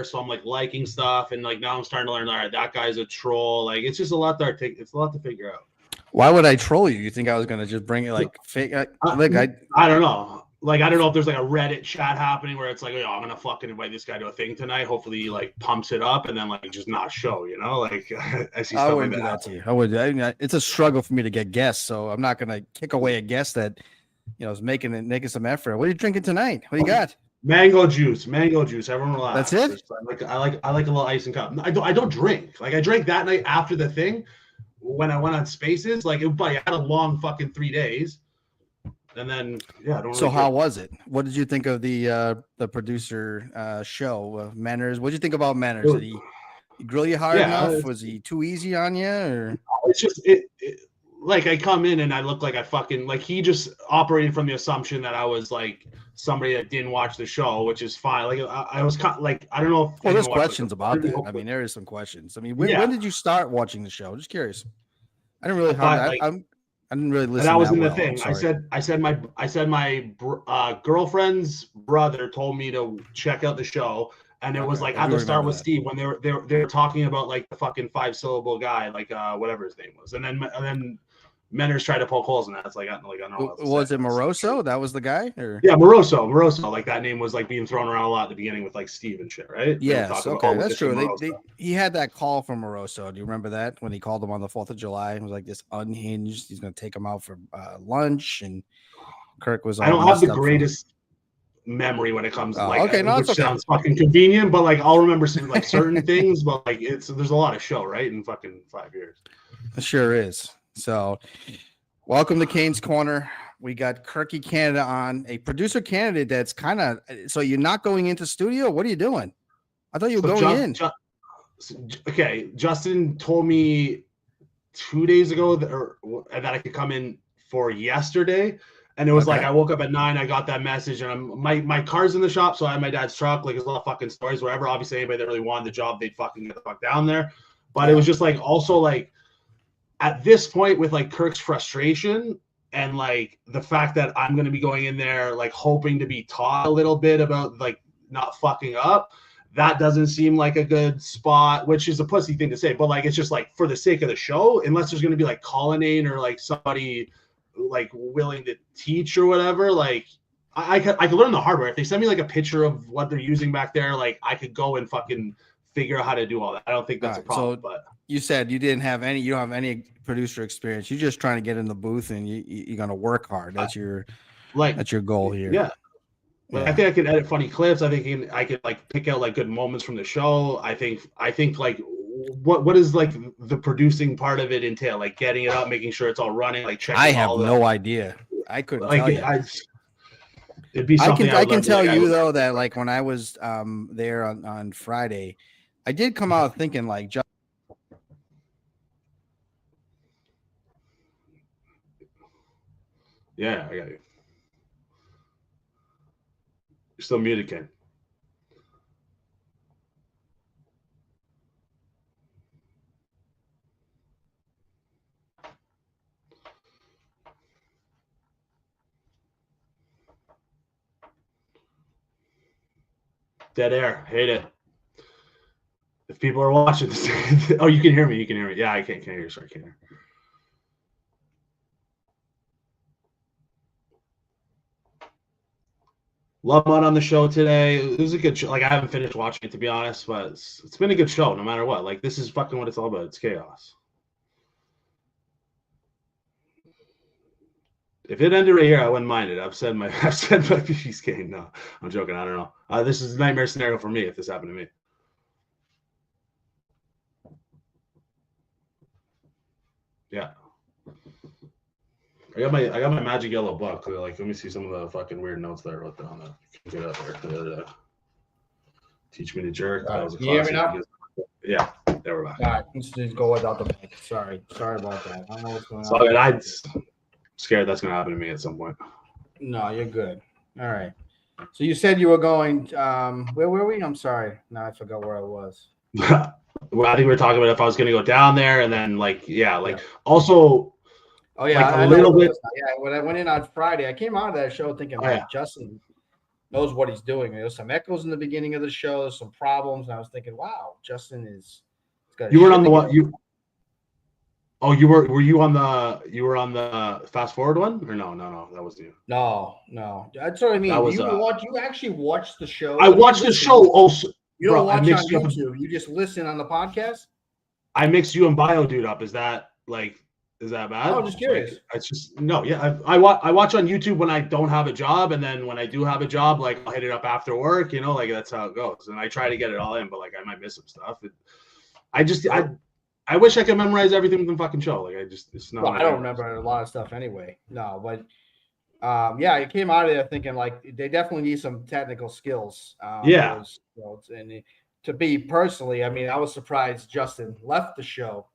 so I'm like liking stuff, and like now I'm starting to learn. All right, that guy's a troll. Like it's just a lot to it's a lot to figure out. Why would I troll you? You think I was gonna just bring it like fake? Look, I don't know. Like I don't know if there's like a Reddit chat happening where it's like, I'm gonna fucking invite this guy to a thing tonight. Hopefully, he like pumps it up and then like just not show. Like I see stuff wouldn't like do that to you. I would. It's a struggle for me to get guests, so I'm not gonna kick away a guest that is making some effort. What are you drinking tonight? What do you got? Mango juice. Everyone relax. That's it. I like a little ice and cup. I don't drink. Like I drank that night after the thing when I went on Spaces. Like I had a long fucking 3 days. And then, I don't. So how was it? What did you think of the producer show Manners? What did you think about Manners? Did he grill you hard enough? Was he too easy on you? Or it's just like I come in and I look like I fucking like he just operated from the assumption that I was like somebody that didn't watch the show, which is fine. Like I was kind of, like I don't know. Well, there's questions about that. I mean, there is some questions. I mean, when did you start watching the show? Just curious. I didn't really. I didn't really listen. That wasn't the thing. I said my girlfriend's brother told me to check out the show, and it was like at the start with Steve when they were talking about like the fucking 5-syllable guy, like whatever his name was, and then Menners tried to poke holes in that. It's like I don't know. Was it Moroso? That was the guy? Or? Yeah, Moroso. Like that name was like being thrown around a lot at the beginning with like Steve and shit, right? Yes, okay, that's true. He had that call from Moroso. Do you remember that when he called him on the 4th of July? It was like this unhinged. He's going to take him out for lunch, and Kirk was. I don't have the greatest memory when it comes to which sounds fucking convenient, but like I'll remember like certain things, but like there's a lot of show, right? In fucking 5 years. It sure is. So, welcome to Kane's Corner. We got Kirky Canada on, a producer candidate that's kind of. So you're not going into studio? What are you doing? I thought you were going in. Okay, Justin told me 2 days ago that I could come in for yesterday, and it was like I woke up at 9. I got that message, and my car's in the shop, so I have my dad's truck. Like there's a lot of fucking stories, whatever. Obviously, anybody that really wanted the job, they'd fucking get the fuck down there. But it was just like also like. At this point with like Kirk's frustration and like the fact that I'm going to be going in there, like hoping to be taught a little bit about like not fucking up, that doesn't seem like a good spot, which is a pussy thing to say, but like, it's just like for the sake of the show, unless there's going to be like Colonnade or like somebody like willing to teach or whatever. Like I could learn the hard way. If they send me like a picture of what they're using back there, like I could go and fucking figure out how to do all that. I don't think that's a problem, but you said you don't have any producer experience. You're just trying to get in the booth and you're going to work hard. That's your goal here. Yeah. I think I could edit funny clips. I think I could like pick out like good moments from the show. I think like what is like the producing part of it entail? Like getting it up, making sure it's all running, like checking. I have no idea. I couldn't tell you. It'd be something I can tell you though that like when I was there on Friday, I did come out thinking like yeah, I got you. You're still muted, Ken. Dead air. Hate it. If people are watching this, oh, you can hear me. You can hear me. Yeah, I can't hear you. Sorry, I can't hear. Love Mud on the show today. It was a good show. Like I haven't finished watching it to be honest, but it's been a good show no matter what. Like this is fucking what it's all about. It's chaos. If it ended right here, I wouldn't mind it. I've said my piece, Kane. No, I'm joking. I don't know. This is a nightmare scenario for me if this happened to me. Yeah. I got my magic yellow book. Like, let me see some of the fucking weird notes that I wrote down that get up there. Teach me to jerk. That was a classic. You hear me now? Yeah, there we're back. All right, let's just go without the mic. Sorry about that. I don't know what's going on. So I'm scared that's gonna happen to me at some point. No, you're good. All right. So you said you were going. Where were we? I'm sorry. No, I forgot where I was. Well, I think we were talking about if I was gonna go down there, and then also. Oh yeah, like a little bit. Yeah, when I went in on Friday, I came out of that show thinking, Justin, knows what he's doing. There was some echoes in the beginning of the show. There's some problems, and I was thinking, wow, Justin is. Got you weren't on the what you. Oh, you were. Were you on the? You were on the fast forward one, or no? That was you. No. That's what I mean. That was, you actually watched the show? I watched the show. Also, you don't watch on YouTube. You just listen on the podcast. I mixed you and Bio Dude up. Is that bad? I'm just curious. Like, it's just no. Yeah, I watch on YouTube when I don't have a job, and then when I do have a job, like I'll hit it up after work. You know, like that's how it goes. And I try to get it all in, but like I might miss some stuff. I wish I could memorize everything from the fucking show. Like it's not. Well, I don't remember a lot of stuff anyway. No, but yeah, it came out of there thinking like they definitely need some technical skills. Yeah. And to be personally, I mean, I was surprised Justin left the show.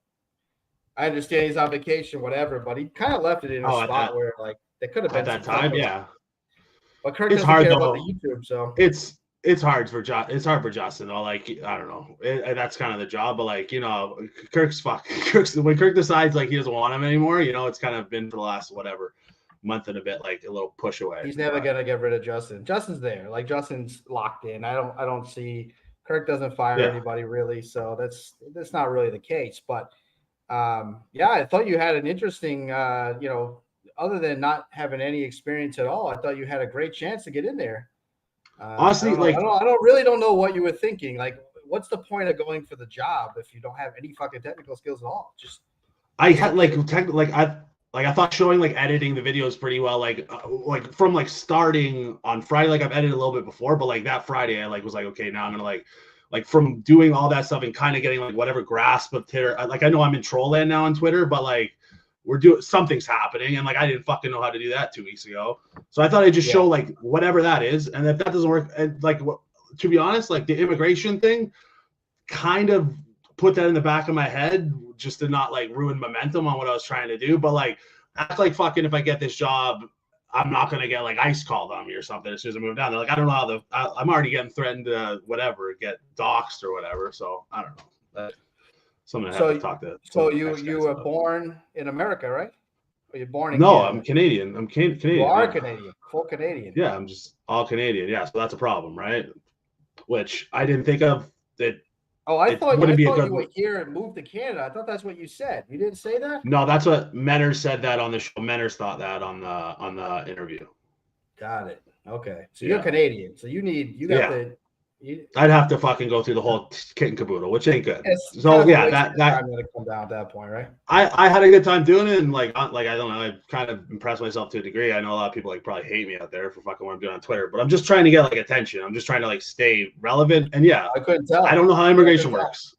I understand he's on vacation, whatever, but he kind of left it in a spot where like they could have been at that time, yeah. But Kirk doesn't care about the YouTube, so it's hard for Justin though. Like I don't know, that's kind of the job. But like Kirk's when Kirk decides like he doesn't want him anymore, it's kind of been for the last whatever month and a bit, like a little push away. He's never gonna get rid of Justin. Justin's there, like Justin's locked in. I don't see Kirk doesn't fire anybody really, so that's not really the case. But yeah, I thought you had an interesting, other than not having any experience at all, I thought you had a great chance to get in there. Honestly, I don't know what you were thinking. Like, what's the point of going for the job if you don't have any fucking technical skills at all? I thought showing like editing the videos pretty well. Like from like starting on Friday, like I've edited a little bit before, but like that Friday, I was like, okay, now I'm gonna like from doing all that stuff and kind of getting like whatever grasp of Twitter. Like I know I'm in troll land now on Twitter, but like we're doing something's happening, and like I didn't fucking know how to do that 2 weeks ago. So I thought I'd just show like whatever that is, and if that doesn't work, and like to be honest, like the immigration thing, kind of put that in the back of my head just to not like ruin momentum on what I was trying to do. But like act like fucking if I get this job, I'm not gonna get like ice called on me or something as soon as I move down. They're like, I don't know how I'm already getting threatened to get doxxed or whatever. So I don't know. Something I have to talk to. So you were born in America, right? Or you're born in No, Canada? I'm Canadian. I'm Canadian. You are Canadian. Full Canadian. Yeah, I'm just all Canadian. Yeah, so that's a problem, right? Which I didn't think of that. Oh, I thought you were here and moved to Canada. I thought that's what you said. You didn't say that? No, that's what Menners said that on the show. Menners thought that on the interview. Got it. Okay. So you're Canadian. So I'd have to fucking go through the whole kit and caboodle, which ain't good. So yeah, that I'm gonna come down at that point, right? I had a good time doing it, and like I don't know, I kind of impressed myself to a degree. I know a lot of people like probably hate me out there for fucking what I'm doing on Twitter, but I'm just trying to get like attention. I'm just trying to like stay relevant, and I couldn't tell. I don't know how immigration works.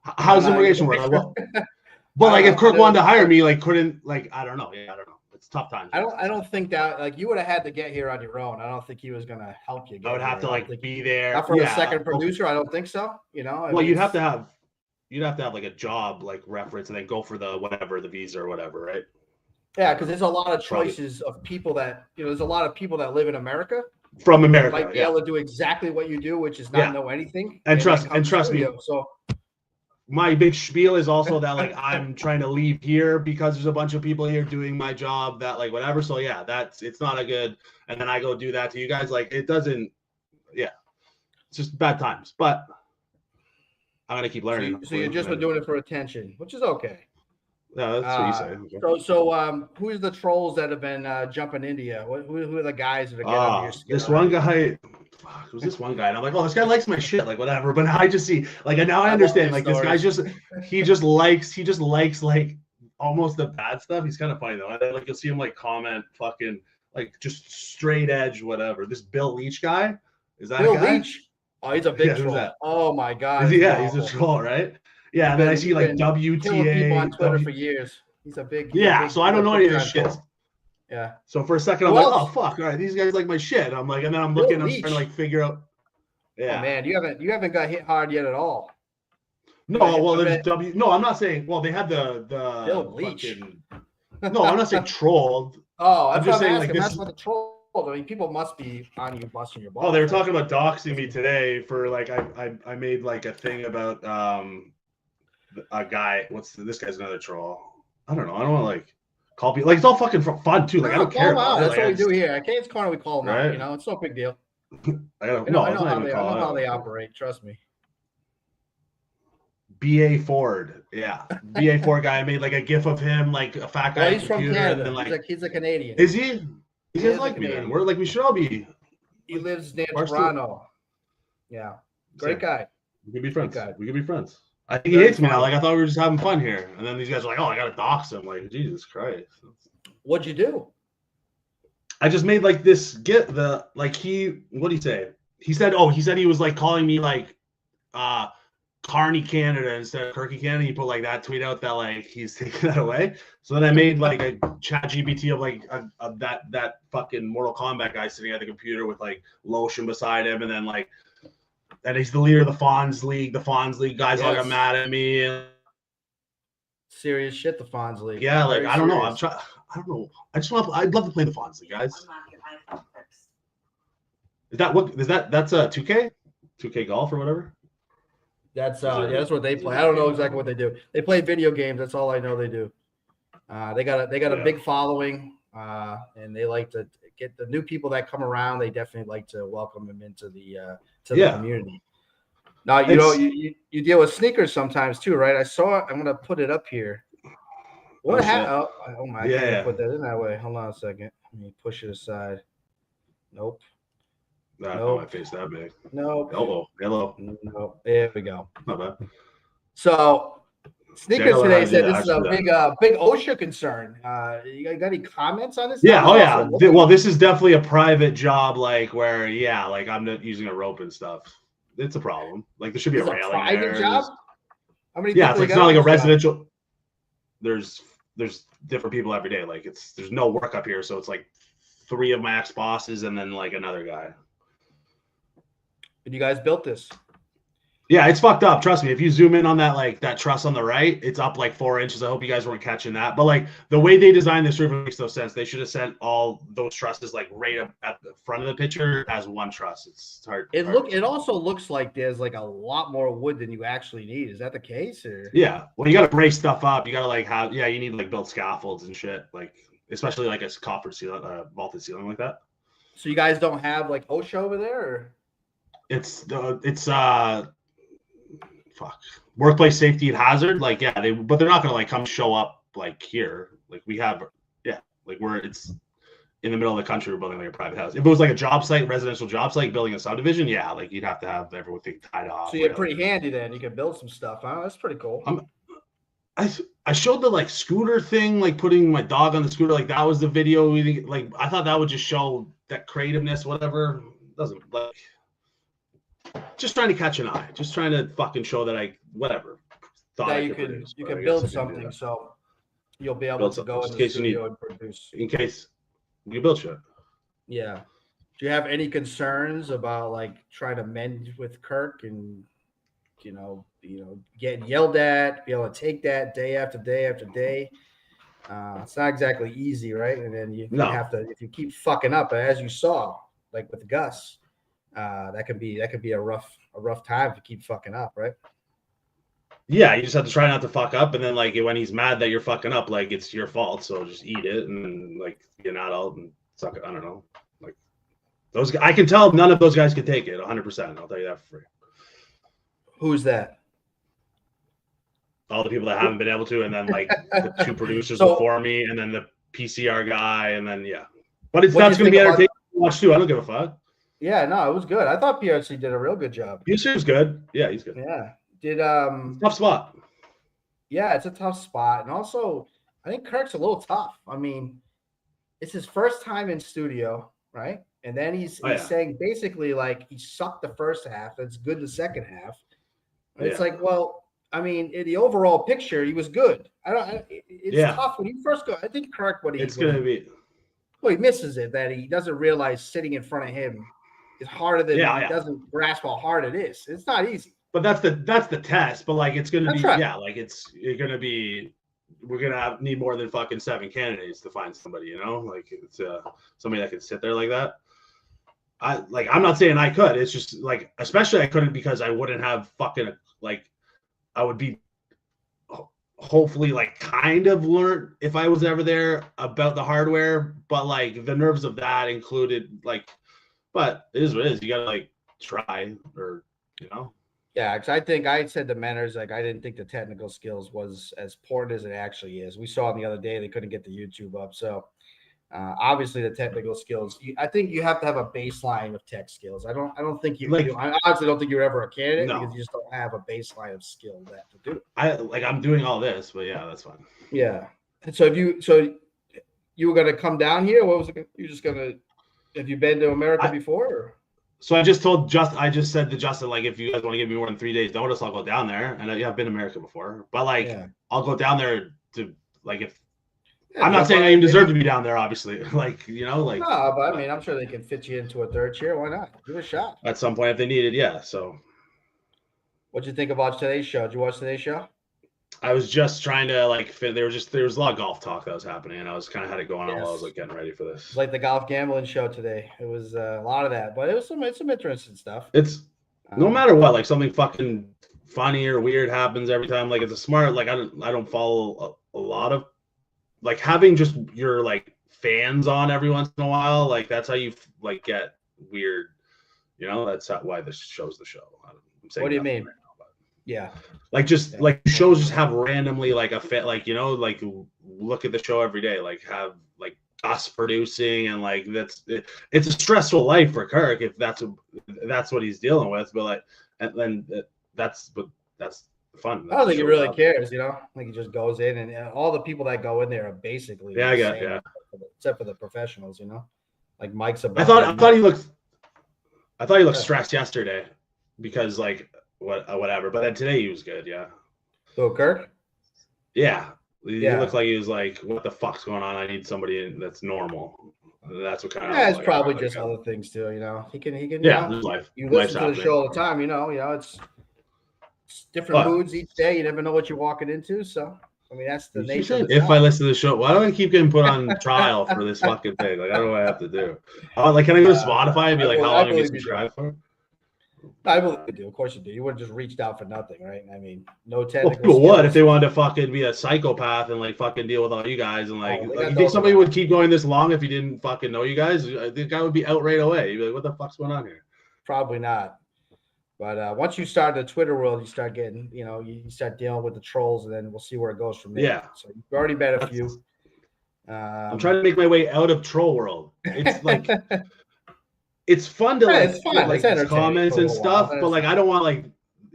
How does immigration work? But like if Kirk wanted to hire me, like couldn't like I don't know. Yeah, I don't know. It's tough times. I don't think that like you would have had to get here on your own. I don't think he was gonna help you. I would have to like be there. Not for a second producer. I don't think so. You'd have to have like a job like reference and then go for the visa or whatever, right? Yeah, because there's a lot of choices of people that there's a lot of people that live in America. From America, might be able to do exactly what you do, which is not know anything. And trust me. So my big spiel is also that like I'm trying to leave here because there's a bunch of people here doing my job that like whatever. So yeah, it's not a good. And then I go do that to you guys. Like it doesn't. Yeah, it's just bad times. But I'm gonna keep learning. So you're just been doing it for attention, which is okay. No, that's what you say. Okay. So who's the trolls that have been jumping into you? Who are the guys that are getting under your skin? This one guy. Fuck, who's this one guy? And I'm like, oh, this guy likes my shit, like whatever. But now I just see, like, now I understand. Like, this guy's he just likes like almost the bad stuff. He's kind of funny though. Like, you'll see him like comment, fucking like just straight edge, whatever. This Bill Leach guy, is that Bill guy? Leach? Oh, he's a big troll. Oh my god. He's a troll, right? Yeah. And then I see like WTA people on Twitter for years. He's a big. So I don't know any of this shit. Yeah. So for a second, I'm like, oh fuck, all right, these guys like my shit. I'm like, and then I'm looking, I'm trying to like figure out. Yeah. Oh, man, you haven't got hit hard yet at all. No, well, there's No, I'm not saying. Well, they had the Bill Leach. No, I'm not saying trolled. Oh, I'm just saying like that's what the troll. I mean, people must be on you, busting your balls. Oh, they were talking about doxing me today for like I made like a thing about a guy. This guy's another troll. I don't know. I don't want to like. Call people like it's all fucking fun too. Like I don't care. That's what we do here at Kane's Corner. We call them out. It's no big deal. I don't I know, no, it's not even I call know how out. they operate. Trust me. BA Ford, yeah, BA Ford guy. I made like a GIF of him, like a fat guy Well, on he's from computer, and Canada. then like, He's a Canadian. is he? He He guys is a like me then. Canadian. We're like we should all be. He lives near Barstool. Toronto. Yeah, great guy. We could be friends. guy. We could be friends. I think he Very hates me now. funny. Like I thought we were just having fun here, and then these guys are like, "Oh, I gotta dox him." Like Jesus Christ. What'd you do? I just made like this get the like he what did he say? He said he was like calling me like Carney Canada instead of Kirky Canada. He put like that tweet out that like he's taking that away. So then I made like a chat GPT of like of that fucking Mortal Kombat guy sitting at the computer with like lotion beside him, and then like and he's the leader of the Fonz League. The Fonz League guys all got Yes. mad at me. And, Serious shit, the Fonz League. yeah, like Very I don't know. serious. I'm trying. I don't know. I'd love to play the Fonz League, guys. Is that what is that? That's a 2K, 2K golf or whatever. That's that's what they play. I don't know exactly what they do. They play video games. That's all I know they do. They got a big following, and they like to get the new people that come around. They definitely like to welcome them into the community. Now you deal with sneakers sometimes too, right? I saw it. I'm gonna put it up here. What happened? Oh my! I can't put that in that way. Hold on a second. Let me push it aside. Nope. Not my face that big. Nope. Hello. Nope. There we go. Not bad. So Sneakers today said this is a big OSHA concern. You got any comments on this? Yeah. Oh yeah. Well, this is definitely a private job, like where like I'm not using a rope and stuff. It's a problem. Like there should be a railing private there. Job? How many? Yeah, it's not like a residential. There's different people every day. Like there's no work up here, so it's like 3 of my ex-bosses and then like another guy. And you guys built this? Yeah, it's fucked up. Trust me. If you zoom in on that, like that truss on the right, it's up like 4 inches. I hope you guys weren't catching that. But like the way they designed this roof makes no sense. They should have sent all those trusses like right up at the front of the picture as one truss. It's hard. It also looks like there's like a lot more wood than you actually need. Is that the case? Or yeah, well, you got to brace stuff up. You got to like have you need like build scaffolds and shit. Like especially like a copper ceiling, vaulted ceiling like that. So you guys don't have like OSHA over there? Or? It's workplace safety and hazard. Like but they're not gonna like come show up like here. Like we have like it's in the middle of the country. We're building like a private house. If it was like a job site, residential job site, building a subdivision, like you'd have to have everything tied off. So you're pretty handy then. You can build some stuff, huh? That's pretty cool. I showed the like scooter thing, like putting my dog on the scooter. Like that was the video. Like I thought that would just show that creativeness, whatever. Doesn't like. Just trying to catch an eye. Just trying to fucking show that whatever. That you can build something, so you'll be able to go in the studio and produce. In case you build shit. Yeah. Do you have any concerns about like trying to mend with Kirk and getting yelled at, be able to take that day after day after day? It's not exactly easy, right? And then you have to, if you keep fucking up, as you saw, like with Gus. That could be a rough time if you keep fucking up, right? Yeah, you just have to try not to fuck up, and then like when he's mad that you're fucking up, like it's your fault, so just eat it and then like be an adult and suck it. I don't know, like those. I can tell none of those guys could take it 100%. I'll tell you that for free. Who's that? All the people that haven't been able to, and then like the 2 producers before me, and then the PCR guy, and then But that's going to be entertaining to watch too. I don't give a fuck. Yeah, no, it was good. I thought PRC did a real good job. PRC was good. Yeah, he's good. Yeah. Tough spot. Yeah, it's a tough spot. And also, I think Kirk's a little tough. I mean, it's his first time in studio, right? And then he's saying basically like he sucked the first half. That's good the second half. And it's like, well, I mean, in the overall picture, he was good. It's tough when you first go. I think Kirk, he misses it, that he doesn't realize sitting in front of him is harder than he doesn't grasp how hard it is. It's not easy. But that's the test. But like it's gonna be like you're gonna be we're gonna need more than fucking 7 candidates to find somebody, like it's somebody that can sit there like that. I'm not saying I could. It's just like especially I couldn't because I wouldn't have fucking like I would be hopefully like kind of learned if I was ever there about the hardware, but like the nerves of that included like But it is what it is. You gotta like try, or you know. Yeah, because I think I said to Manners, like, I didn't think the technical skills was as important as it actually is. We saw the other day they couldn't get the YouTube up. So obviously the technical skills, I think you have to have a baseline of tech skills. I don't think you Like, do. I honestly don't think you're ever a candidate No. because you just don't have a baseline of skill that to do. I'm doing all this, but yeah, that's fine. Yeah. And so you were gonna come down here? What was it? You just gonna? Have you been to America before? Or? So I just said to Justin, like, if you guys want to give me more than 3 days notice, I'll go down there. And I've been to America before, but like, I'll go down there to like, if I'm not saying I even deserve to be down there, obviously, like, you know, like, no, but I mean, I'm sure they can fit you into a third chair. Why not? Give it a shot. At some point if they needed. Yeah. So what'd you think about today's show? Did you watch today's show? I was just trying to like fit. There was a lot of golf talk that was happening, and I was kind of had it going on while I was like getting ready for this. It's like the golf gambling show today. It was a lot of that, but it was some interesting stuff. It's no matter what, like something fucking funny or weird happens every time. Like it's a smart. Like I don't follow a lot of like having just your like fans on every once in a while. Like that's how you like get weird. You know, that's why this show's the show. I'm saying what do you mean? Right now, but. Yeah. Like just like shows just have randomly like a fit, like, you know, like look at the show every day, like have like us producing, and like it's a stressful life for Kirk if that's what he's dealing with, but like and then that's fun. I don't think he really cares, you know. Like he just goes in, and all the people that go in there are basically except for the professionals, you know. Like Mike's about. I thought he looked stressed yesterday because like whatever, but then today he was good. Yeah. So Kirk. Yeah. He looked like he was like, "What the fuck's going on? I need somebody that's normal." That's what kind of. Yeah, it's like, probably just other things too. You know, he can. Yeah, you know, life. You listen to the show all the time. You know, it's different moods each day. You never know what you're walking into. So, I mean, that's the nature. If I listen to the show, why don't I keep getting put on trial for this fucking thing? Like, I don't know what I have to do. Like, can I go to Spotify and be like, "How long have you subscribed for?" I believe you do. Of course you do. You wouldn't just reached out for nothing, right? I mean, no technical. People would if they wanted to fucking be a psychopath and like fucking deal with all you guys and like you think somebody would keep going this long if he didn't fucking know you guys? The guy would be out right away. He'd be like, "What the fuck's going on here?" Probably not. But once you start the Twitter world, you start getting, you know, you start dealing with the trolls, and then we'll see where it goes from there. Yeah. So you've already met a few. I'm trying to make my way out of troll world. It's like. It's fun to like, like comments and stuff, but like I don't want like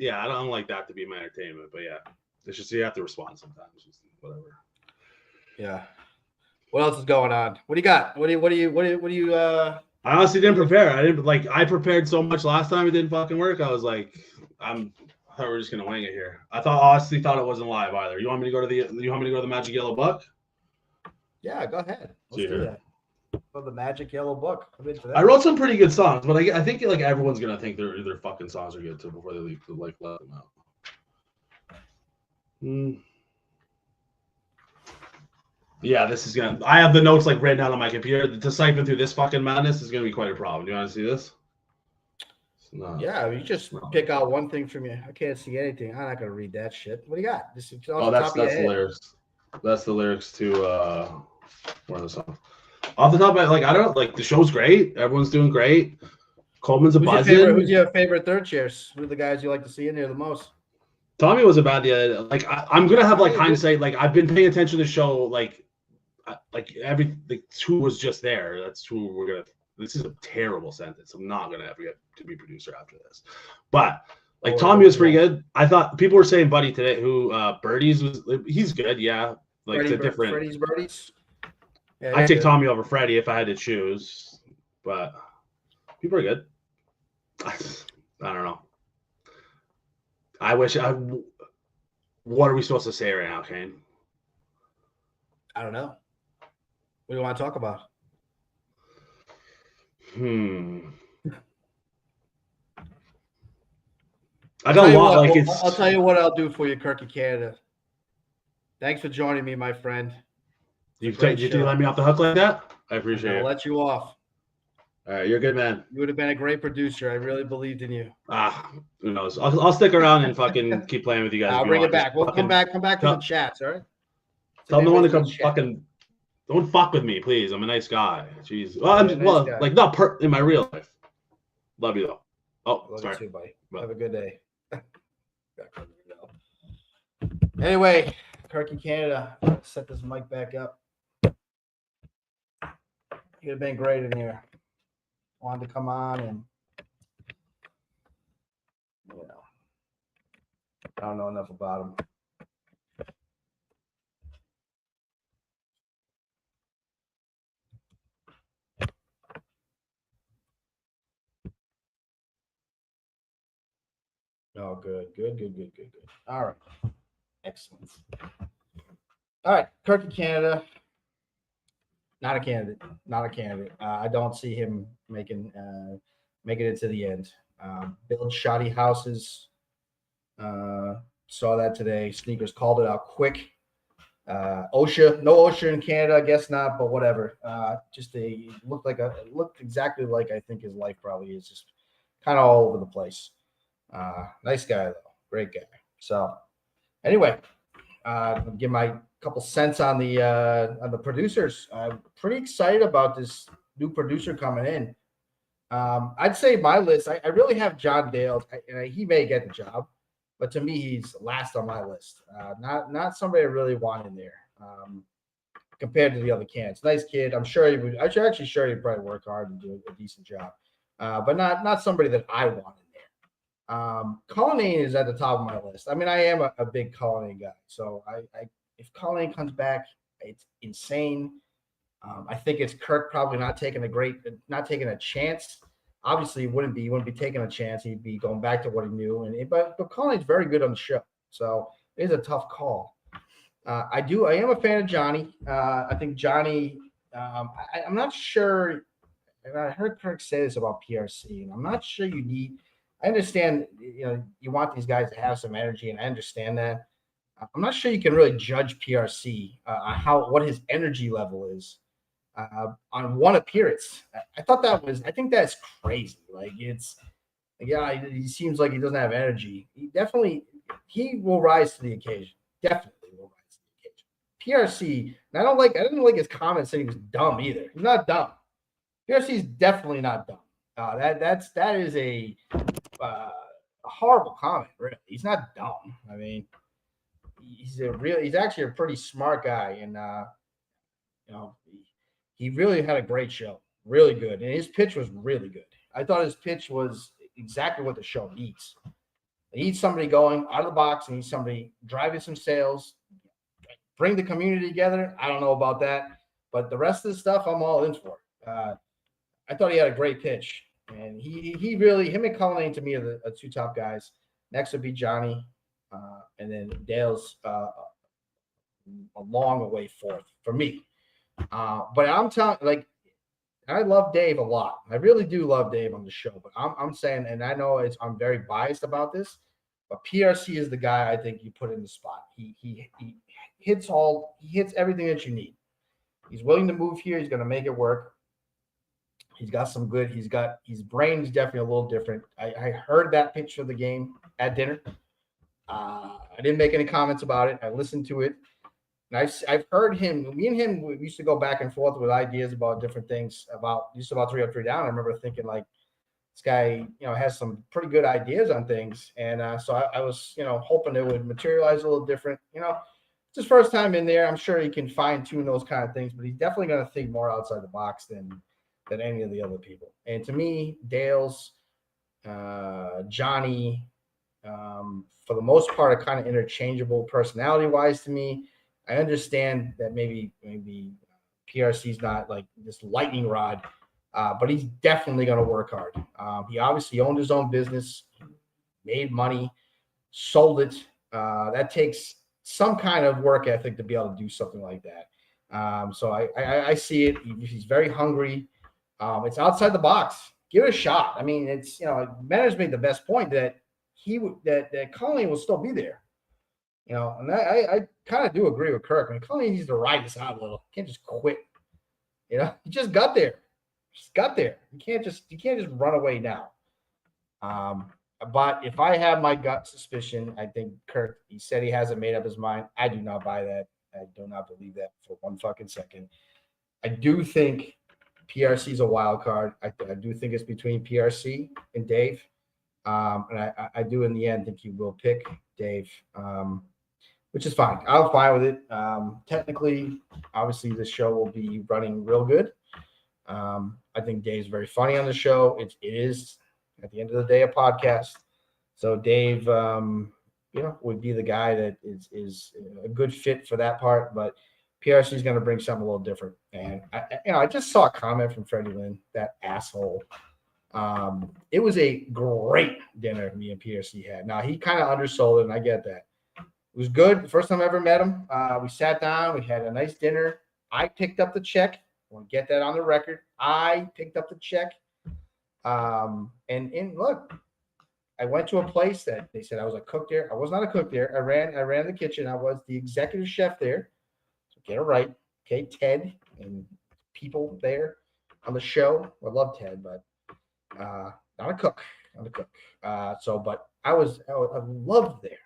I don't like that to be my entertainment. But yeah, it's just you have to respond sometimes. Just whatever. Yeah. What else is going on? What do you got? What do you I honestly didn't prepare. I prepared so much last time it didn't fucking work. I was like, I thought we were just gonna wing it here. Honestly thought it wasn't live either. You want me to go to the Magic Yellow Book? Yeah, go ahead. Let's do that. Of the Magic Yellow Book. I wrote some pretty good songs, but I think like everyone's gonna think their fucking songs are good too before they leave, like let them out. Yeah, this is gonna. I have the notes like written down on my computer. To siphon through this fucking madness is gonna be quite a problem. Do you want to see this? No. Yeah, you just pick out one thing from you. I can't see anything. I'm not gonna read that shit. What do you got? That's the lyrics. That's the lyrics to one of the songs. Off the top of like I don't like the show's great. Everyone's doing great. Coleman's a buzzing. Who's your favorite third chairs? Who are the guys you like to see in there the most? Tommy was about the like I'm gonna have like hindsight. Like I've been paying attention to the show. Like who was just there. That's who we're gonna. This is a terrible sentence. I'm not gonna ever get to be producer after this. But like Tommy was pretty good. I thought people were saying Buddy today. Who Birdies was. He's good. Yeah, like it's a different. Freddie's Birdies. Yeah, I take Tommy over Freddie if I had to choose, but people are good. I don't know. What are we supposed to say right now, Kane? I don't know. What do you want to talk about? I got a lot. I'll tell you what I'll do for you, Kirky Canada. Thanks for joining me, my friend. You let me off the hook like that? I appreciate it. I'll let you off. All right, you're a good man. You would have been a great producer. I really believed in you. Who knows? I'll stick around and fucking keep playing with you guys. I'll bring it back. We'll come back to the chats, all right? Tell them to come fucking. Don't fuck with me, please. I'm a nice guy. Jeez. Well, like not in my real life. Love you though. Oh, Love sorry. you too, buddy. Well. Have a good day. Anyway, Kirky, Canada. Set this mic back up. You'd have been great in here. Wanted to come on and, I don't know enough about him. Oh, good. All right. Excellent. All right. Kirky, Canada. Not a candidate. I don't see him making it to the end. Build shoddy houses. Saw that today. Sneakers called it out quick. OSHA, no OSHA in Canada, I guess not, but whatever. It looked exactly like I think his life probably is, just kind of all over the place. Nice guy though, great guy. So anyway, give my couple cents on the producers. I'm pretty excited about this new producer coming in. I'd say my list, I really have John Dale. He may get the job, but to me, he's last on my list. Not somebody I really want in there compared to the other candidates. Nice kid. I'm sure he would. I'm actually sure he'd probably work hard and do a decent job, but not somebody that I want in there. Colonnade is at the top of my list. I mean, I am a big Colonnade guy. So if Colonnade comes back, it's insane. I think it's Kirk probably not taking a chance. Obviously, he wouldn't be taking a chance. He'd be going back to what he knew. But Colleen's very good on the show, so it is a tough call. I am a fan of Johnny. I think Johnny. I'm not sure. And I heard Kirk say this about PRC, and I'm not sure you need. I understand, you want these guys to have some energy, and I understand that. I'm not sure you can really judge PRC on what his energy level is. On one appearance. I think that's crazy. He seems like he doesn't have energy. He will rise to the occasion. Definitely will rise to the occasion. PRC, and I didn't like his comments saying he was dumb either. He's not dumb. PRC is definitely not dumb. That is a horrible comment, really. He's not dumb. I mean, he's actually a pretty smart guy, and he really had a great show. Really good. And his pitch was really good. I thought his pitch was exactly what the show needs. They need somebody going out of the box, and need somebody driving some sales, bring the community together. I don't know about that, but the rest of the stuff I'm all in for. I thought he had a great pitch, and him and Colonnade to me are the two top guys. Next would be Johnny, and then Dale's a long way fourth for me. But I'm telling, I love Dave a lot. I really do love Dave on the show. But I'm saying, and I know I'm very biased about this, but PRC is the guy I think you put in the spot. He hits everything that you need. He's willing to move here. He's going to make it work. He's got some good. His brain is definitely a little different. I heard that pitch of the game at dinner. I didn't make any comments about it. I listened to it. And I've heard him. Me and him, we used to go back and forth with ideas about different things. About 3 up, 3 down. I remember thinking this guy, has some pretty good ideas on things. And so I was, hoping it would materialize a little different. It's his first time in there. I'm sure he can fine tune those kind of things, but he's definitely going to think more outside the box than any of the other people. And to me, Dale's, Johnny, for the most part, are kind of interchangeable personality-wise to me. I understand that maybe PRC's not like this lightning rod, but he's definitely going to work hard. He obviously owned his own business, made money, sold it. That takes some kind of work ethic to be able to do something like that. So I see it. He's very hungry. It's outside the box. Give it a shot. I mean, it's Manners made the best point that that Colleen will still be there. And I kind of do agree with Kirk. I mean, Colleen needs to ride this out a little. He can't just quit. He just got there. You can't just run away now. But if I have my gut suspicion, I think Kirk, he said he hasn't made up his mind. I do not buy that. I do not believe that for one fucking second. I do think PRC is a wild card. I do think it's between PRC and Dave. And I do in the end think you will pick Dave, which is fine. I'm fine with it. Technically, obviously, the show will be running real good. I think Dave's very funny on the show. It is, at the end of the day, a podcast. So Dave, would be the guy that is a good fit for that part. But PRC is going to bring something a little different. And I just saw a comment from Freddie Lynn, that asshole. It was a great dinner me and PRC had. Now, he kind of undersold it, and I get that. It was good. The first time I ever met him, we sat down. We had a nice dinner. I picked up the check. I want to get that on the record. I picked up the check. And look, I went to a place that they said I was a cook there. I was not a cook there. I ran the kitchen. I was the executive chef there. So get it right. Okay, Ted and people there on the show. I love Ted, but not a cook. But I loved there.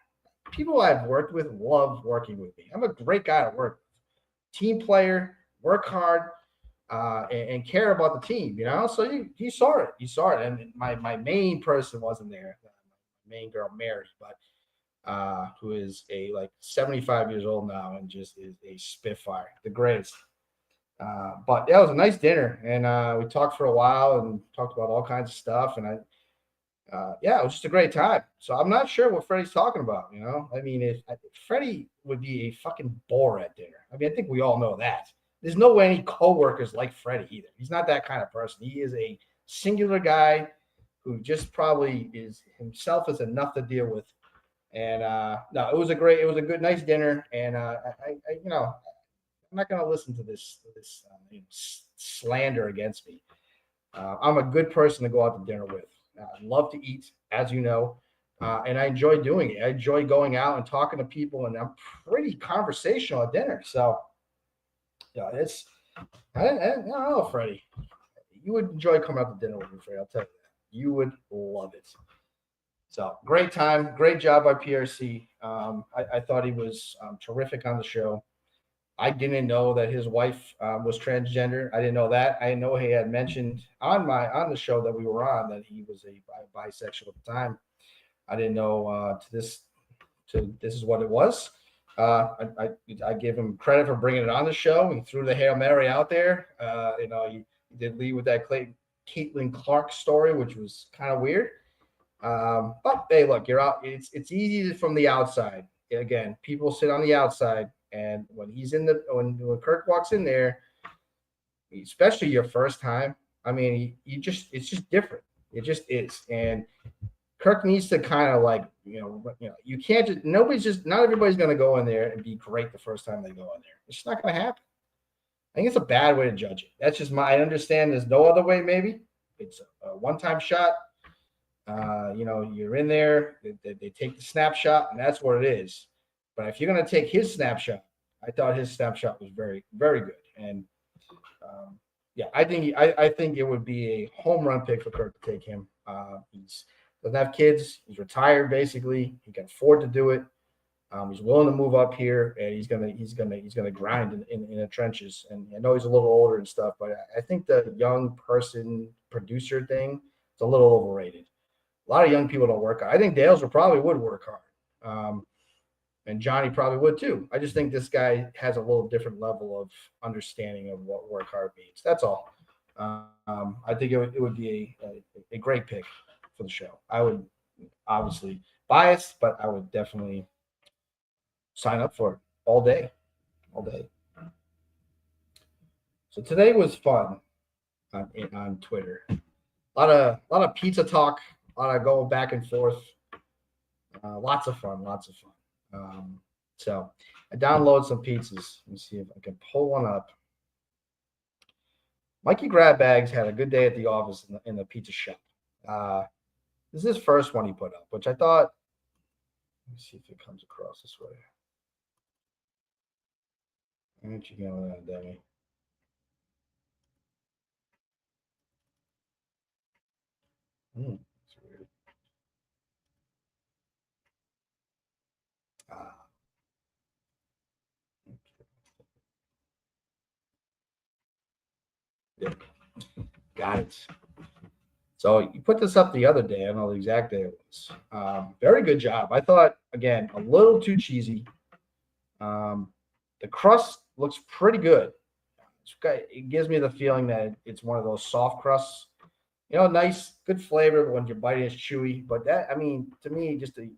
People I've worked with love working with me. I'm a great guy to work with. Team player, work hard, and care about the team, So you saw it. You saw it. And my main person wasn't there. My main girl, Mary, but who is 75 years old now and just is a spitfire, the greatest. But yeah, it was a nice dinner, and we talked for a while and talked about all kinds of stuff. And it was just a great time. So I'm not sure what Freddie's talking about. I mean, if Freddie would be a fucking bore at dinner. I mean, I think we all know that. There's no way any coworkers like Freddie either. He's not that kind of person. He is a singular guy who just probably is himself is enough to deal with. And no, it was a good, nice dinner. And I'm not going to listen to this slander against me. I'm a good person to go out to dinner with. I love to eat, as you know, and I enjoy doing it. I enjoy going out and talking to people, and I'm pretty conversational at dinner. So, yeah, I don't know, Freddie. You would enjoy coming out to dinner with me, Freddie. I'll tell you that. You would love it. So, great time. Great job by PRC. I thought he was terrific on the show. I didn't know that his wife was transgender. I didn't know that. I didn't know he had mentioned on the show that we were on that he was a bisexual at the time. I didn't know this is what it was. I give him credit for bringing it on the show. He threw the Hail Mary out there. He did lead with that Caitlin Clark story, which was kind of weird. But hey, look, you're out. It's easy from the outside. Again, people sit on the outside. And when when Kirk walks in there, especially your first time, I mean, it's just different. It just is. And Kirk needs to kind of you can't just not everybody's going to go in there and be great the first time they go in there. It's just not going to happen. I think it's a bad way to judge it. That's just I understand there's no other way. Maybe it's a one-time shot. You're in there, they take the snapshot, and that's what it is. But if you're going to take his snapshot, I thought his snapshot was very, very good. And I think it would be a home run pick for Kirk to take him. He doesn't have kids. He's retired basically. He can afford to do it. He's willing to move up here, and he's gonna grind in the trenches. And I know he's a little older and stuff, but I think the young person producer thing is a little overrated. A lot of young people don't work hard. I think Dales probably would work hard. And Johnny probably would too. I just think this guy has a little different level of understanding of what work hard means. That's all. I think it would be a great pick for the show. I would obviously biased, but I would definitely sign up for it all day. So today was fun on Twitter. A lot of pizza talk, a lot of going back and forth. Lots of fun. So I downloaded some pizzas. Let me see if I can pull one up. Mikey Grab Bags had a good day at the office in the pizza shop. This is his first one he put up, which I thought, let me see if it comes across this way. Why don't you go with that, Demi? That's weird. Got it. So you put this up the other day. I don't know the exact day it was. Very good job. I thought, again, a little too cheesy. The crust looks pretty good. It gives me the feeling that it's one of those soft crusts. Nice, good flavor when you're biting it's chewy. But that, I mean, to me, just a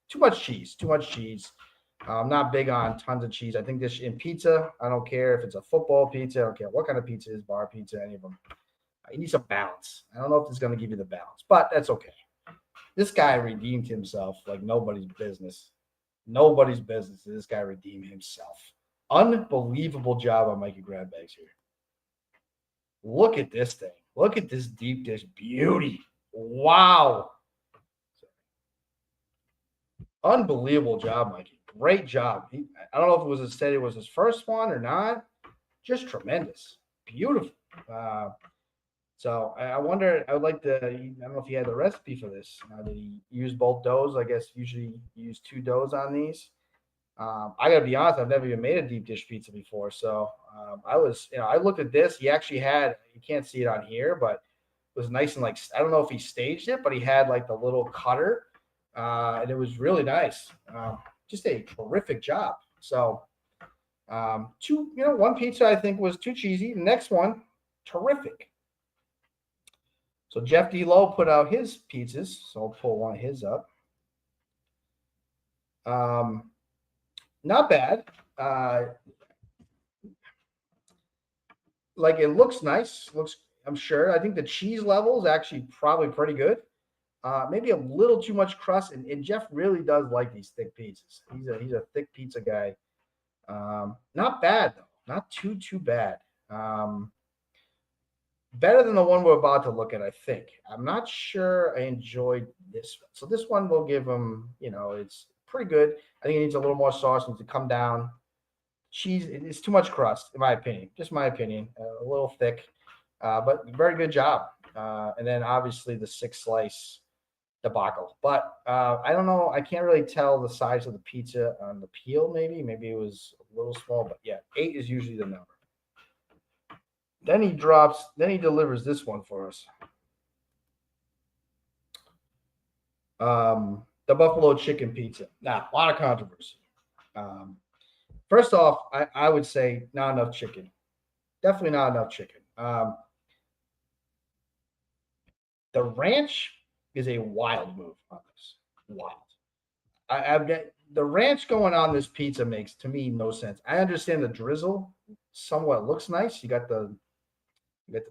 too much cheese. Too much cheese. I'm not big on tons of cheese. I think this in pizza, I don't care if it's a football pizza. I don't care what kind of pizza it is, bar pizza, any of them. You need some balance. I don't know if this is going to give you the balance, but that's okay. This guy redeemed himself like nobody's business. Nobody's business. This guy redeemed himself. Unbelievable job on Mikey Grab Bags here. Look at this thing. Look at this deep dish beauty. Wow. Unbelievable job, Mikey. Great job. I don't know if it was his first one or not. Just tremendous. Beautiful. So I wonder, I would like to, I don't know if he had the recipe for this. Did he use both doughs? I guess usually you use 2 doughs on these. I got to be honest, I've never even made a deep dish pizza before. So I looked at this. He actually had, you can't see it on here, but it was nice and I don't know if he staged it, but he had like the little cutter. And it was really nice. Just a terrific job. So one pizza I think was too cheesy. The next one, terrific. So Jeff D. Lowe put out his pizzas. So I'll pull one of his up. Not bad. It looks nice. I'm sure. I think the cheese level is actually probably pretty good. Maybe a little too much crust. And Jeff really does like these thick pizzas. He's a thick pizza guy. Not bad though. Not too bad. Better than the one we're about to look at, I think. I'm not sure I enjoyed this one. So this one will give him, it's pretty good. I think it needs a little more sauce. It needs to come down. Cheese, it's too much crust, in my opinion. Just my opinion. A little thick, but very good job. And then obviously the 6-slice debacle. But I don't know. I can't really tell the size of the pizza on the peel, maybe. Maybe it was a little small. But yeah, 8 is usually the number. Then he delivers this one for us. The buffalo chicken pizza. Now, a lot of controversy. First off, I would say not enough chicken. Definitely not enough chicken. The ranch is a wild move on this. Wild. I've got the ranch going on this pizza makes, to me, no sense. I understand the drizzle somewhat looks nice. You got the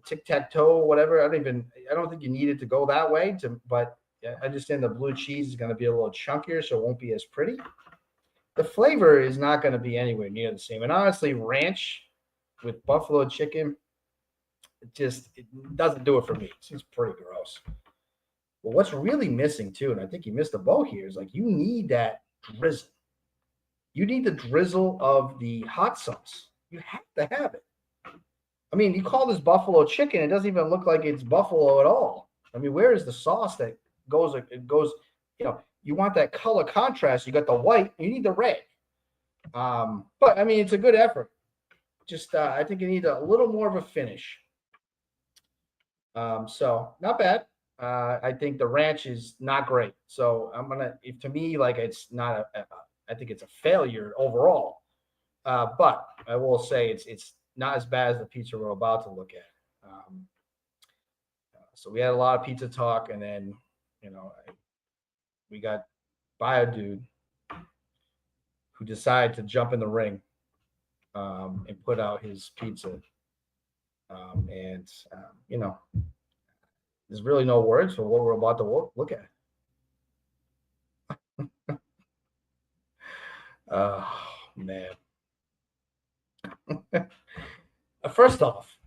tic-tac-toe, whatever. I don't think you need it to go that way. But I understand the blue cheese is going to be a little chunkier, so it won't be as pretty. The flavor is not going to be anywhere near the same. And honestly, ranch with buffalo chicken, it doesn't do it for me. It seems pretty gross. But what's really missing too, and I think you missed the boat here, is you need that drizzle. You need the drizzle of the hot sauce. You have to have it. I mean, you call this buffalo chicken, it doesn't even look like it's buffalo at all. I mean, where is the sauce that goes, you want that color contrast. You got the white, you need the red. But I mean, it's a good effort. Just, I think you need a little more of a finish. So not bad. I think the ranch is not great. So to me, it's not I think it's a failure overall. But I will say it's not as bad as the pizza we're about to look at. So we had a lot of pizza talk, and then, we got Bio Dude who decided to jump in the ring and put out his pizza. There's really no words for what we're about to look at. Oh, man. First off,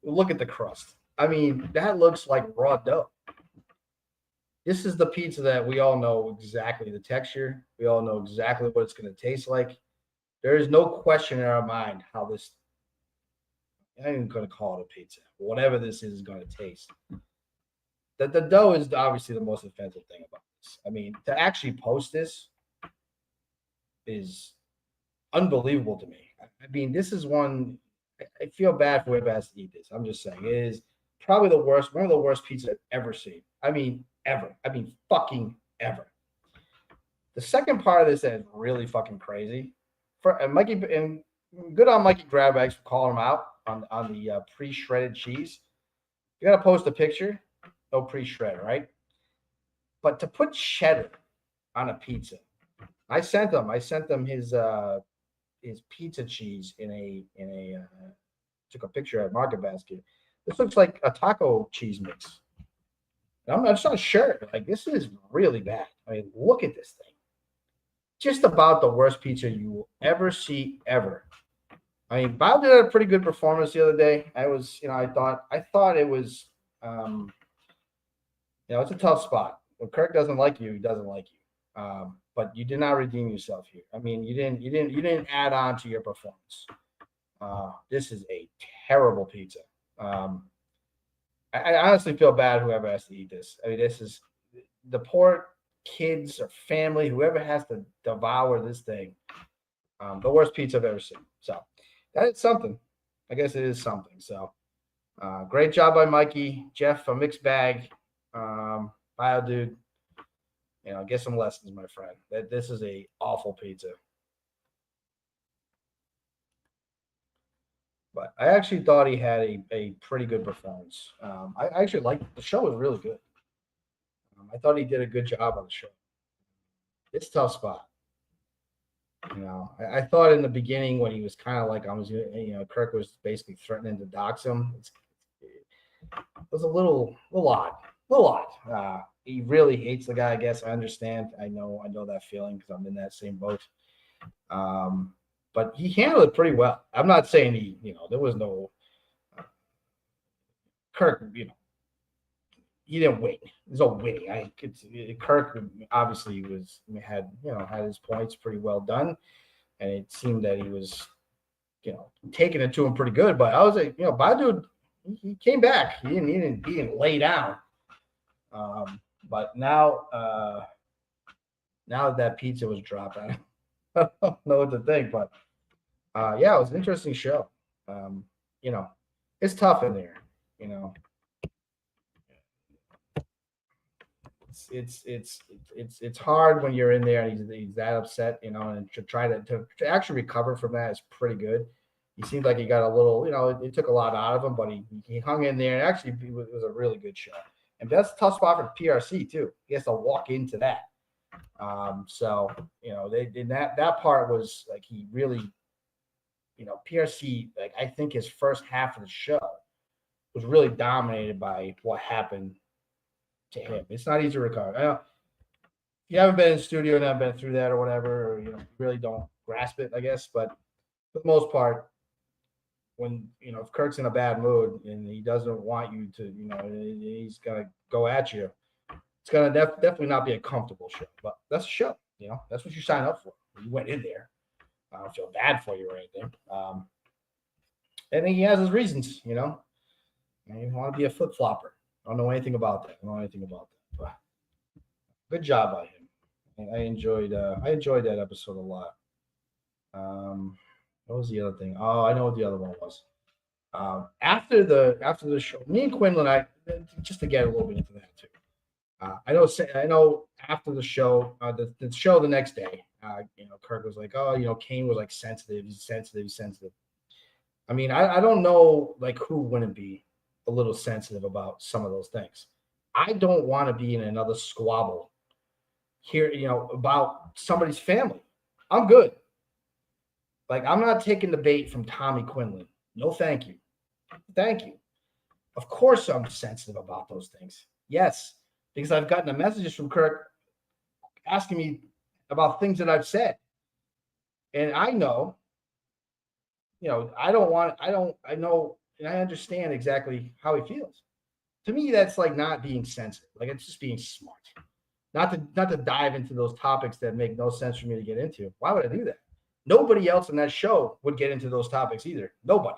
look at the crust. I mean, that looks like raw dough. This is the pizza that we all know exactly the texture. We all know exactly what it's going to taste like. There is no question in our mind how this, I'm even going to call it a pizza. Whatever this is going to taste. The dough is obviously the most offensive thing about this. I mean, to actually post this is unbelievable to me. I mean, this is one, I feel bad for whoever has to eat this. I'm just saying, it is probably one of the worst pizzas I've ever seen. I mean, ever. I mean, fucking ever. The second part of this that is really fucking crazy. Mikey, and good on Mikey Grabbags for calling him out on the pre-shredded cheese. You got to post a picture, no pre-shred, right? But to put cheddar on a pizza, I sent them his pizza cheese in a took a picture at Market Basket. This looks like a taco cheese mix. And I'm just not sure. Like, this is really bad. I mean, look at this thing. Just about the worst pizza you will ever see ever. I mean, Bob did a pretty good performance the other day. I thought it was, it's a tough spot. When Kirk doesn't like you, he doesn't like you. But you did not redeem yourself here. I mean, you didn't add on to your performance. This is a terrible pizza. I honestly feel bad whoever has to eat this. I mean, this is the poor kids or family, whoever has to devour this thing. The worst pizza I've ever seen. So that is something. I guess it is something. So great job by Mikey. Jeff, a mixed bag. Bio dude. Get some lessons, my friend. This is a awful pizza. But I actually thought he had a pretty good performance. I actually liked the show was really good. I thought he did a good job on the show. It's a tough spot. I thought in the beginning when he was kind of like, Kirk was basically threatening to dox him. It was a little odd. He really hates the guy, I guess. I understand. I know that feeling because I'm in that same boat. But he handled it pretty well. I'm not saying there was no Kirk, he didn't win. There's no winning. Kirk obviously had his points pretty well done, and it seemed that he was, taking it to him pretty good. But I was like, Badu, he came back. He didn't lay down. But now that pizza was dropped, I don't know what to think. But it was an interesting show. It's tough in there. It's hard when you're in there and he's that upset, and to try to actually recover from that is pretty good. He seemed like he got a little, it took a lot out of him, but he hung in there, and actually it was a really good show. And that's a tough spot for PRC too. He has to walk into that. They did that part was like he really, PRC, like I think his first half of the show was really dominated by what happened to him. It's not easy to recover. I know you haven't been in the studio and I've been through that or whatever, or really don't grasp it, I guess. But for the most part, when if Kirk's in a bad mood and he doesn't want you to, he's gonna go at you. It's gonna definitely not be a comfortable show, but that's a show. That's what you sign up for. You went in there. I don't feel bad for you or anything. And he has his reasons. And you want to be a flip flopper. I don't know anything about that. But good job by him. I enjoyed that episode a lot. What was the other thing? Oh, I know what the other one was. After the show, me and Quinlan, just to get a little bit into that too. I know after the show, the show the next day, Kirk was like, oh, Kane was like sensitive. He's sensitive. I mean, I don't know like who wouldn't be a little sensitive about some of those things. I don't want to be in another squabble here, about somebody's family. I'm good. Like, I'm not taking the bait from Tommy Quinlan. No, thank you. Thank you. Of course I'm sensitive about those things. Yes, because I've gotten the messages from Kirk asking me about things that I've said. And I know, I know, and I understand exactly how he feels. To me, that's like not being sensitive. Like, it's just being smart. Not to dive into those topics that make no sense for me to get into. Why would I do that? Nobody else in that show would get into those topics either. Nobody.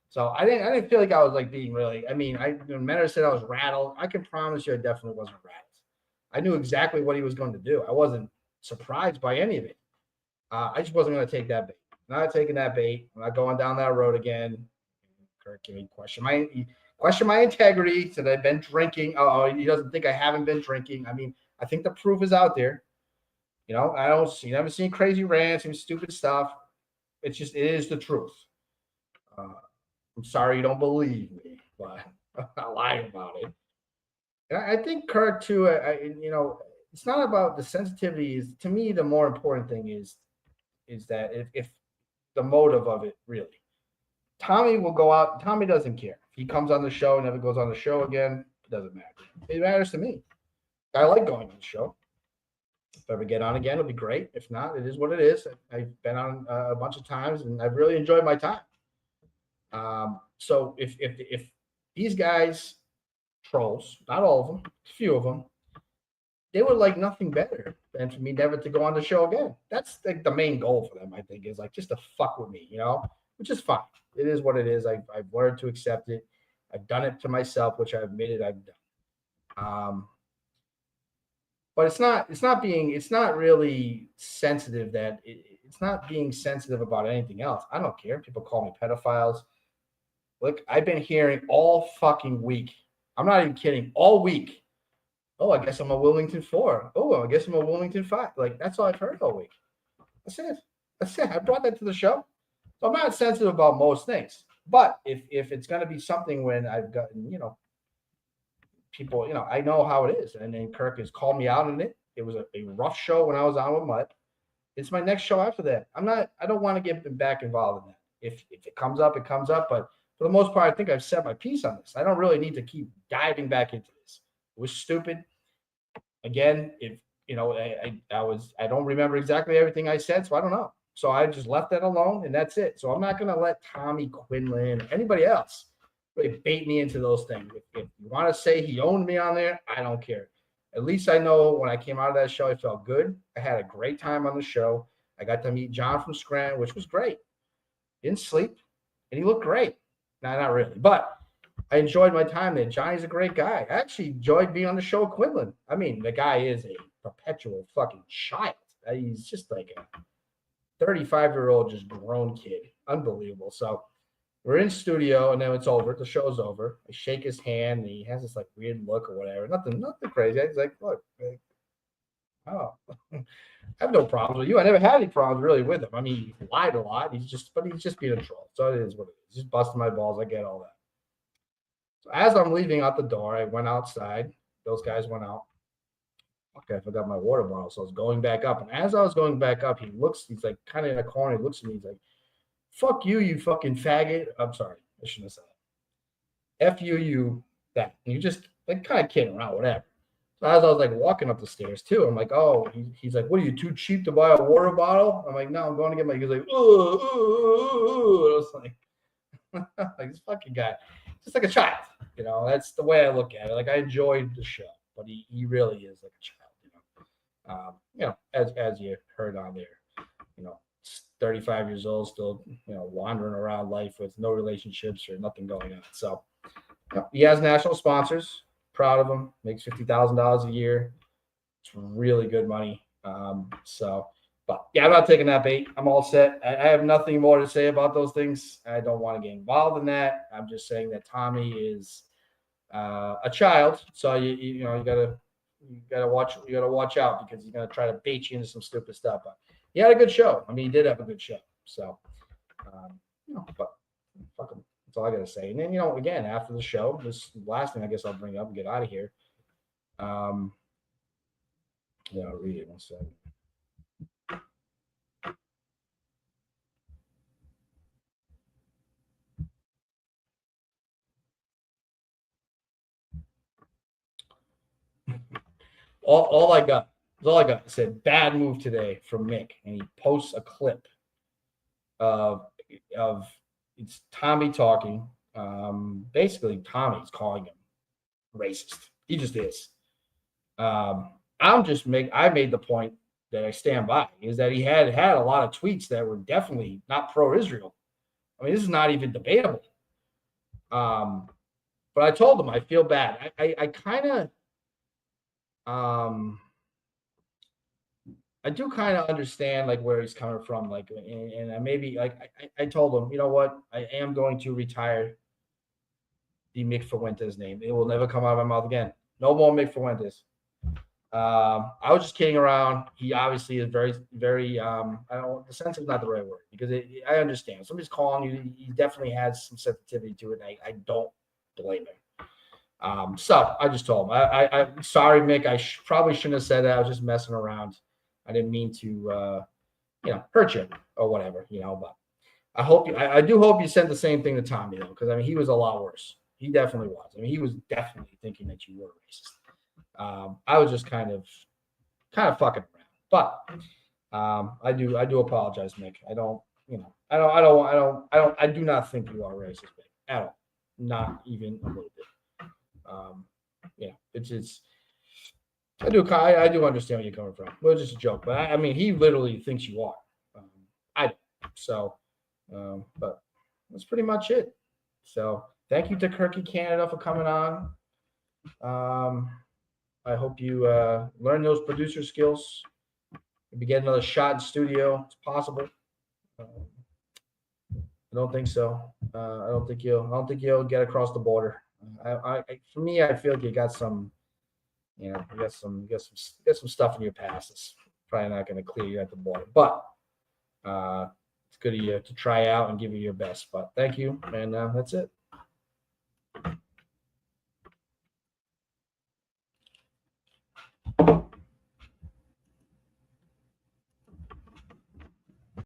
So I didn't feel like I was like being really. I mean, when Mentor said I was rattled, I can promise you I definitely wasn't rattled. I knew exactly what he was going to do. I wasn't surprised by any of it. I just wasn't going to take that bait. Not taking that bait. I'm not going down that road again. Kirk gave me a question. question my integrity. Said I've been drinking. Oh, he doesn't think I haven't been drinking. I mean, I think the proof is out there. You know, you never seen crazy rants and stupid stuff. It is the truth. I'm sorry you don't believe me, but I'm not lying about it. And I think Kirk too. You know, it's not about the sensitivity. Is to me the more important thing is that if the motive of it really. Tommy will go out. Tommy doesn't care. If he comes on the show, never goes on the show again, it doesn't matter. It matters to me. I like going on the show. If I ever get on again, it'll be great. If not, it is what it is. I've been on a bunch of times, and I've really enjoyed my time. So if these guys, trolls, not all of them, a few of them, they would like nothing better than for me never to go on the show again. That's like the main goal for them, I think, is like just to fuck with me, you know, which is fine. It is what it is. I've learned to accept it. I've done it to myself, which I admitted I've done. But it's not really sensitive that it's not being sensitive about anything else. I don't care. People call me pedophiles. Look, I've been hearing all fucking week. I'm not even kidding. All week. Oh, I guess I'm a Wilmington 4. Oh, I guess I'm a Wilmington 5. Like, that's all I've heard all week. That's it. I brought that to the show. So I'm not sensitive about most things. But if it's going to be something when I've gotten, you know, people, you know, I know how it is. And then Kirk has called me out on it. It was a rough show when I was on with Mutt. It's my next show after that. I don't want to get back involved in that. If it comes up, it comes up. But for the most part, I think I've said my piece on this. I don't really need to keep diving back into this. It was stupid. Again, if you know, I don't remember exactly everything I said, so I don't know. So I just left that alone, and that's it. So I'm not going to let Tommy Quinlan or anybody else really bait me into those things. If you want to say he owned me on there, I don't care. At least I know when I came out of that show, I felt good. I had a great time on the show. I got to meet John from Scranton, which was great. Didn't sleep, and he looked great. No, not really, but I enjoyed my time there. Johnny's a great guy. I actually enjoyed being on the show with Quinlan. I mean, the guy is a perpetual fucking child. He's just like a 35-year-old just grown kid. Unbelievable. So we're in studio, and then it's over. The show's over. I shake his hand, and he has this like weird look or whatever. Nothing crazy. He's like, look, oh, I have no problems with you. I never had any problems really with him. I mean, he lied a lot. He's just being a troll. So it is what it is. Just busting my balls. I get all that. So as I'm leaving out the door, I went outside. Those guys went out. Okay, I forgot my water bottle. So I was going back up. And as I was going back up, he's like kind of in a corner. He looks at me. He's like, fuck you, you fucking faggot. I'm sorry. I shouldn't have said that. F you, that. And you just like kind of kidding around, whatever. So as I was like walking up the stairs too, I'm like, oh, he's like, what are you, too cheap to buy a water bottle? I'm like, no, I'm going to get my, he's like, oh. I was like, like this fucking guy, just like a child, you know. That's the way I look at it. Like I enjoyed the show, but he really is like a child, you know. As you heard on there, you know, 35 years old, still, you know, wandering around life with no relationships or nothing going on. So you know, he has national sponsors. Proud of him. Makes $50,000 a year. It's really good money. But yeah, I'm not taking that bait. I'm all set. I have nothing more to say about those things. I don't want to get involved in that. I'm just saying that Tommy is a child, so you know you gotta watch out because he's gonna try to bait you into some stupid stuff. But he had a good show. I mean, he did have a good show. So you know, but fuck him. That's all I gotta say. And then, you know, again, after the show, this last thing I guess I'll bring up and get out of here. Yeah, I'll read it 1 second. All I got. It said bad move today from Mick, and he posts a clip of it's Tommy talking. Basically, Tommy's calling him racist. He just is. I made the point that I stand by is that he had a lot of tweets that were definitely not pro-Israel. I mean, this is not even debatable. But I told him I feel bad. I kind of I do kind of understand like where he's coming from, like, and I maybe like I told him, you know what, I am going to retire the Mick Fuentes name. It will never come out of my mouth again. No more Mick Fuentes. I was just kidding around. He obviously is very, very. I don't. The sensitive is not the right word because I understand. Somebody's calling you. He definitely has some sensitivity to it. I don't blame him. So I just told him. I'm sorry, Mick. I probably shouldn't have said that. I was just messing around. I didn't mean to, hurt you or whatever. But I hope you. I do hope you sent the same thing to Tommy though, because I mean he was a lot worse. He definitely was. I mean he was definitely thinking that you were racist. I was just kind of fucking around, but I do apologize, Mick. I do not think you are racist, Mick, at all, not even a little bit. It's I do understand where you're coming from. It was just a joke, but I mean he literally thinks you are. I don't. So, but that's pretty much it. So thank you to Kirky Canada for coming on. I hope you learn those producer skills. Maybe get another shot in studio. It's possible. I don't think so. I don't think you'll get across the border. For me, I feel like you got some, you got some stuff in your past that's probably not going to clear you at the border. But it's good of you to try out and give you your best. But thank you, and that's it.